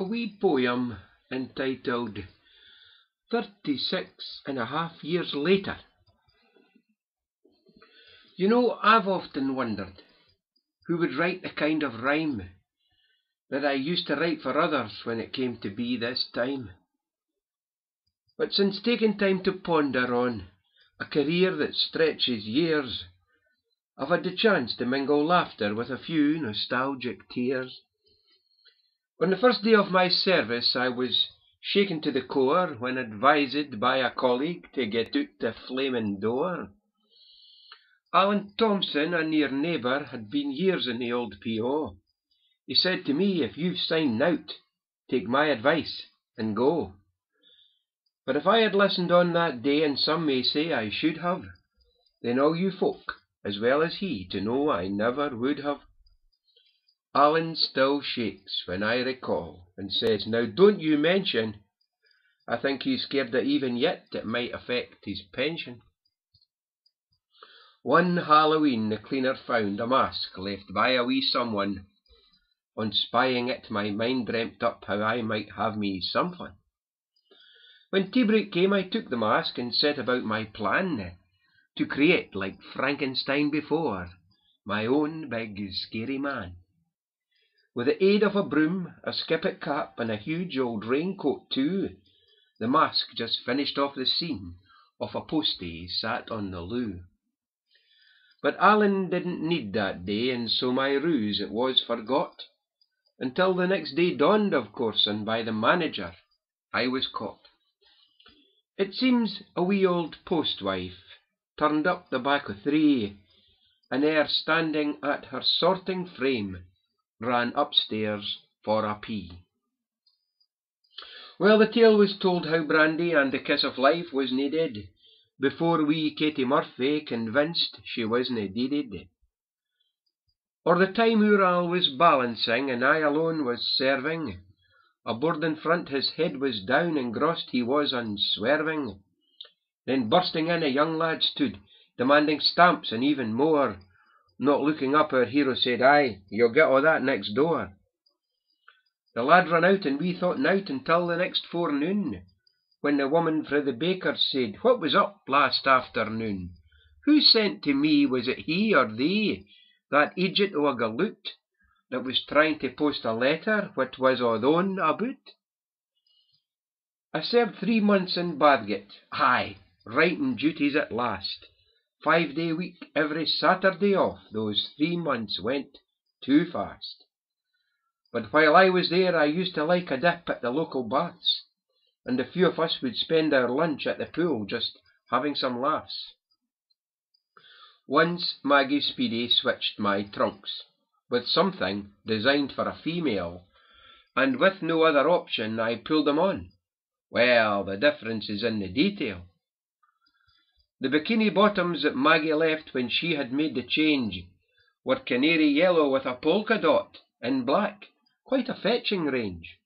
a wee poem entitled 36.5 years later. You know, I've often wondered who would write the kind of rhyme that I used to write for others when it came to be this time. But since taking time to ponder on a career that stretches years, I've had the chance to mingle laughter with a few nostalgic tears. On the first day of my service I was shaken to the core when advised by a colleague to get out the flaming door. Alan Thompson, a near neighbour, had been years in the old P.O. He said to me, "If you've signed nowt, take my advice and go." But if I had listened on that day, and some may say I should have, then all you folk, as well as he, to know I never would have. Alan still shakes when I recall, and says, "Now don't you mention, I think he's scared that even yet it might affect his pension." One Halloween the cleaner found a mask left by a wee someone. On spying it, my mind dreamt up how I might have me some fun. When tea break came, I took the mask and set about my plan to create, like Frankenstein before, my own big scary man. With the aid of a broom, a skippet cap, and a huge old raincoat too, the mask just finished off the scene of a postie sat on the loo. But Alan didn't need that day, and so my ruse it was forgot, until the next day dawned, of course, and by the manager I was caught. It seems a wee old postwife turned up the back o' three, and ere standing at her sorting frame, ran upstairs for a pee. Well, the tale was told how brandy and the kiss of life was needed before wee Katie Murphy convinced she wasna deeded. Or the time Ural was balancing and I alone was serving, aboard in front his head was down, engrossed he was unswerving. Then bursting in a young lad stood, demanding stamps and even more. Not looking up, our hero said, "Aye, you'll get all that next door." The lad ran out, and we thought nowt until the next forenoon, when the woman frae the baker's said, "What was up last afternoon? Who sent to me, was it he or thee, that idiot o' a galoot, that was trying to post a letter what was o' thone aboot?" I served 3 months in Bathgate, aye, writing duties at last. 5-day week, every Saturday off, those 3 months went too fast. But while I was there I used to like a dip at the local baths, and a few of us would spend our lunch at the pool just having some laughs. Once Maggie Speedy switched my trunks with something designed for a female, and with no other option I pulled them on. Well, the difference is in the detail. The bikini bottoms that Maggie left when she had made the change were canary yellow with a polka dot in black, quite a fetching range.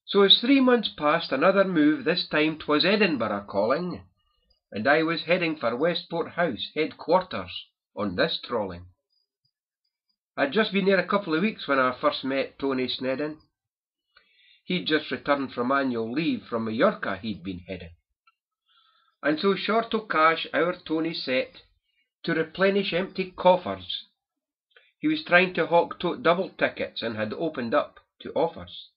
So as 3 months passed, another move, this time 'twas Edinburgh calling, and I was heading for Westport House, headquarters, on this trawling. I'd just been there a couple of weeks when I first met Tony Snedden. He'd just returned from annual leave from Mallorca, he'd been heading. And so short o' cash our Tony set to replenish empty coffers. He was trying to hawk double tickets and had opened up to offers.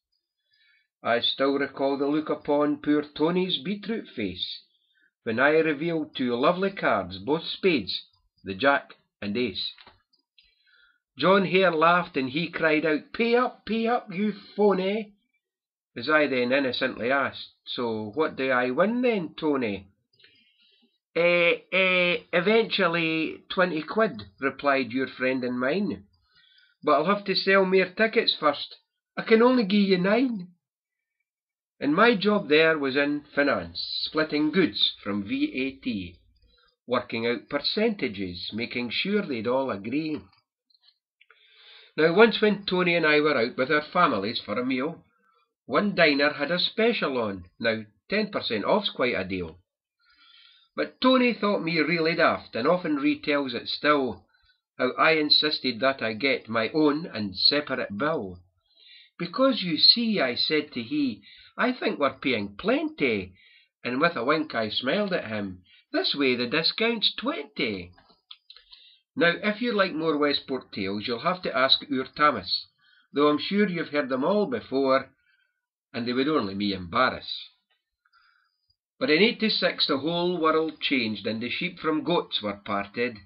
I still recall the look upon poor Tony's beetroot face when I revealed 2 lovely cards, both spades, the jack and ace. John Hare laughed and he cried out, pay up, you phony," as I then innocently asked, "So what do I win then, Tony?" Eventually 20 quid, replied your friend and mine. "But I'll have to sell more tickets first. I can only gie you 9. And my job there was in finance, splitting goods from VAT, working out percentages, making sure they'd all agree. Now once when Tony and I were out with our families for a meal, one diner had a special on. Now 10% off's quite a deal. But Tony thought me really daft, and often retells it still, how I insisted that I get my own and separate bill. "Because you see," I said to he, "I think we're paying plenty," and with a wink I smiled at him. "This way the discount's 20. Now, if you like more Westport tales, you'll have to ask oor Thomas, though I'm sure you've heard them all before, and they would only me embarrass. But in '86 the whole world changed, and the sheep from goats were parted.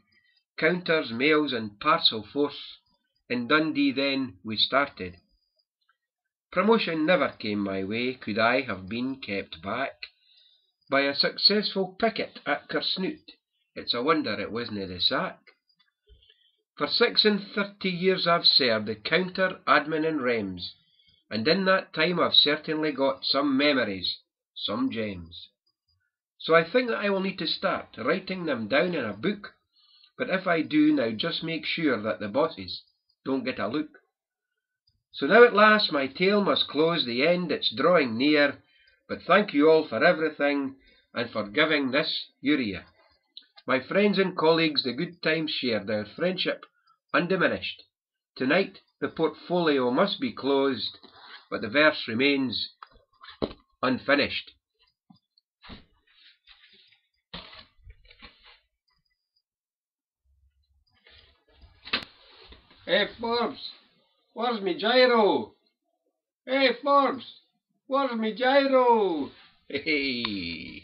Counters, mails, and parcel force, in Dundee then we started. Promotion never came my way, could I have been kept back by a successful picket at Kersnoot. It's a wonder it wasna the sack. For 36 years I've served the counter, admin, and rems, and in that time I've certainly got some memories, some gems. So I think that I will need to start writing them down in a book, but if I do, now just make sure that the bosses don't get a look. So now at last my tale must close, the end it's drawing near, but thank you all for everything, and for giving this your ear. My friends and colleagues, the good times shared, our friendship undiminished. Tonight the portfolio must be closed, but the verse remains unfinished. Hey Forbes, where's me gyro? Hey Forbes, where's me gyro? Hey.